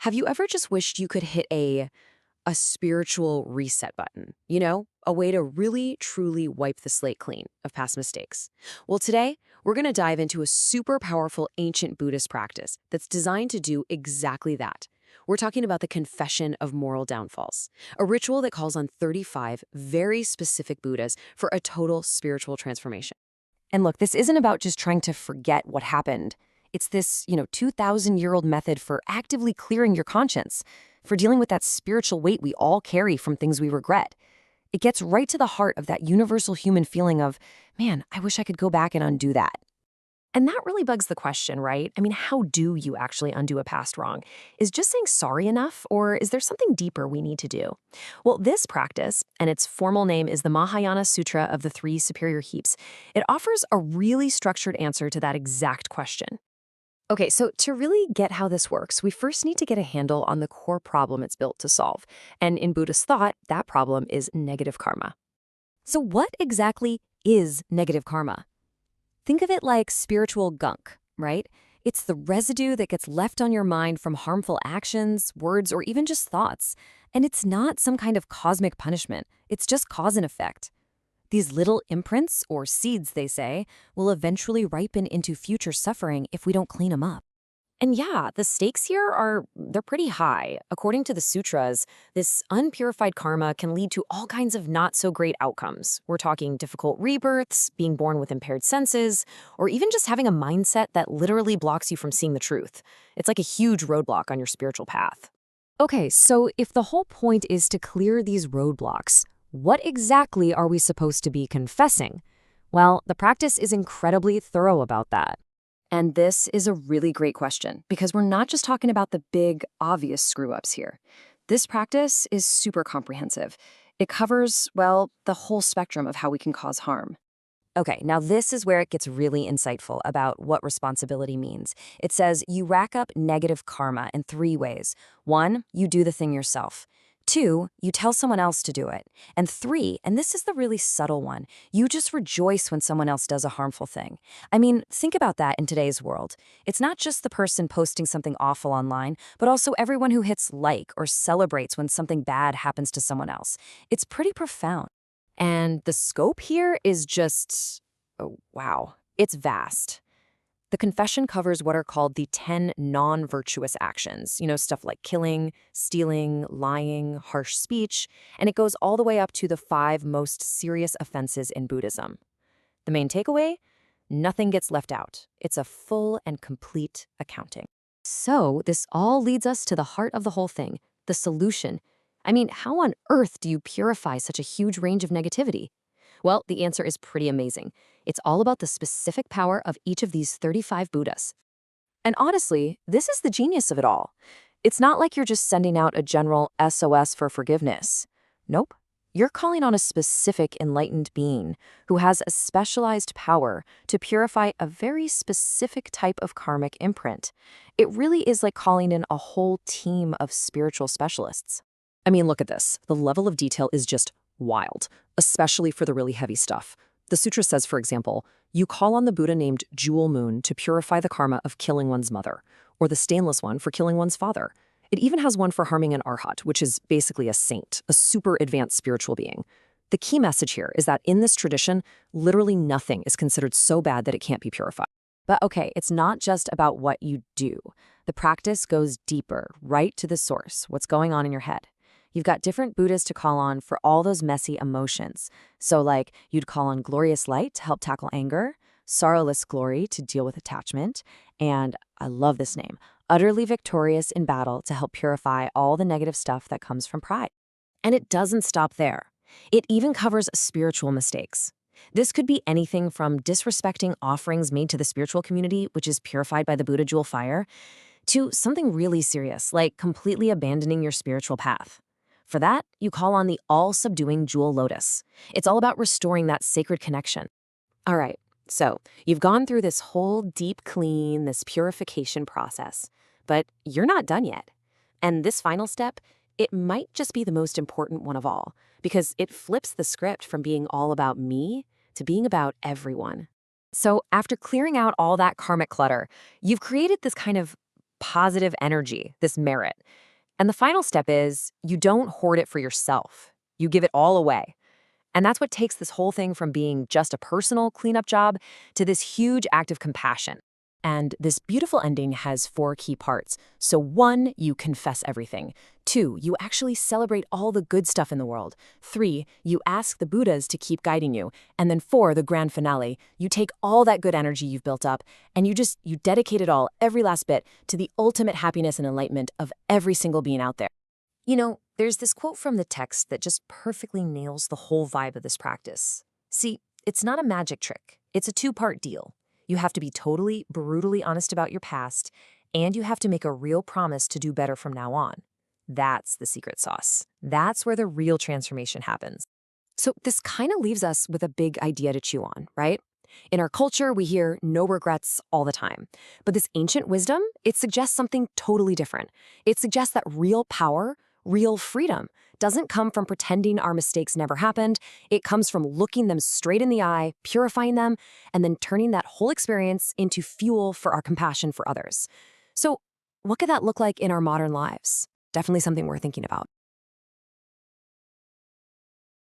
Have you ever just wished you could hit a spiritual reset button? You know, a way to really truly wipe the slate clean of past mistakes. Well, today we're going to dive into a super powerful ancient Buddhist practice that's designed to do exactly that. We're talking about the confession of moral downfalls, a ritual that calls on 35 very specific Buddhas for a total spiritual transformation. And look, this isn't about just trying to forget what happened. It's this, 2,000-year-old method for actively clearing your conscience, for dealing with that spiritual weight we all carry from things we regret. It gets right to the heart of that universal human feeling of, man, I wish I could go back and undo that. And that really bugs the question, right? I mean, how do you actually undo a past wrong? Is just saying sorry enough, or is there something deeper we need to do? Well, this practice, and its formal name is the Mahayana Sutra of the Three Superior Heaps, it offers a really structured answer to that exact question. Okay, so to really get how this works, we first need to get a handle on the core problem it's built to solve. And in Buddhist thought, that problem is negative karma. So what exactly is negative karma? Think of it like spiritual gunk, right? It's the residue that gets left on your mind from harmful actions, words, or even just thoughts. And it's not some kind of cosmic punishment. It's just cause and effect. These little imprints, or seeds, they say, will eventually ripen into future suffering if we don't clean them up. And yeah, the stakes here they're pretty high. According to the sutras, this unpurified karma can lead to all kinds of not so great outcomes. We're talking difficult rebirths, being born with impaired senses, or even just having a mindset that literally blocks you from seeing the truth. It's like a huge roadblock on your spiritual path. Okay, so if the whole point is to clear these roadblocks, what exactly are we supposed to be confessing? Well, the practice is incredibly thorough about that. And this is a really great question, because we're not just talking about the big, obvious screw-ups here. This practice is super comprehensive. It covers, well, the whole spectrum of how we can cause harm. Okay, now this is where it gets really insightful about what responsibility means. It says you rack up negative karma in three ways. One, you do the thing yourself. Two, you tell someone else to do it. And three, and this is the really subtle one, you just rejoice when someone else does a harmful thing. I mean, think about that in today's world. It's not just the person posting something awful online, but also everyone who hits like or celebrates when something bad happens to someone else. It's pretty profound. And the scope here is just, oh, wow, it's vast. The confession covers what are called the 10 non-virtuous actions, stuff like killing, stealing, lying, harsh speech, and it goes all the way up to the 5 most serious offenses in Buddhism. The main takeaway? Nothing gets left out. It's a full and complete accounting. So this all leads us to the heart of the whole thing, the solution. I mean, how on earth do you purify such a huge range of negativity? Well, the answer is pretty amazing. It's all about the specific power of each of these 35 Buddhas. And honestly, this is the genius of it all. It's not like you're just sending out a general SOS for forgiveness. Nope. You're calling on a specific enlightened being who has a specialized power to purify a very specific type of karmic imprint. It really is like calling in a whole team of spiritual specialists. I mean, look at this. The level of detail is just wild, especially for the really heavy stuff. The sutra says, for example, you call on the Buddha named Jewel Moon to purify the karma of killing one's mother, or the stainless one for killing one's father. It even has one for harming an arhat, which is basically a saint, a super advanced spiritual being. The key message here is that in this tradition, literally nothing is considered so bad that it can't be purified. But okay, it's not just about what you do. The practice goes deeper, right to the source, what's going on in your head. You've got different Buddhas to call on for all those messy emotions. So like, you'd call on glorious light to help tackle anger, sorrowless glory to deal with attachment, and I love this name, utterly victorious in battle to help purify all the negative stuff that comes from pride. And it doesn't stop there. It even covers spiritual mistakes. This could be anything from disrespecting offerings made to the spiritual community, which is purified by the Buddha jewel fire, to something really serious, like completely abandoning your spiritual path. For that, you call on the all-subduing jewel lotus. It's all about restoring that sacred connection. All right, so you've gone through this whole deep clean, this purification process, but you're not done yet. And this final step, it might just be the most important one of all, because it flips the script from being all about me to being about everyone. So after clearing out all that karmic clutter, you've created this kind of positive energy, this merit. And the final step is you don't hoard it for yourself. You give it all away. And that's what takes this whole thing from being just a personal cleanup job to this huge act of compassion. And this beautiful ending has 4 key parts. So 1, you confess everything. 2, you actually celebrate all the good stuff in the world. 3, you ask the Buddhas to keep guiding you. And then 4, the grand finale, you take all that good energy you've built up and you dedicate it all, every last bit, to the ultimate happiness and enlightenment of every single being out there. You know, there's this quote from the text that just perfectly nails the whole vibe of this practice. See, it's not a magic trick. It's a 2-part deal. You have to be totally, brutally honest about your past, and you have to make a real promise to do better from now on. That's the secret sauce. That's where the real transformation happens. So this kind of leaves us with a big idea to chew on, right? In our culture, we hear no regrets all the time. But this ancient wisdom, it suggests something totally different. It suggests that real power, real freedom, doesn't come from pretending our mistakes never happened. It comes from looking them straight in the eye, purifying them, and then turning that whole experience into fuel for our compassion for others. So what could that look like in our modern lives? Definitely something we're thinking about.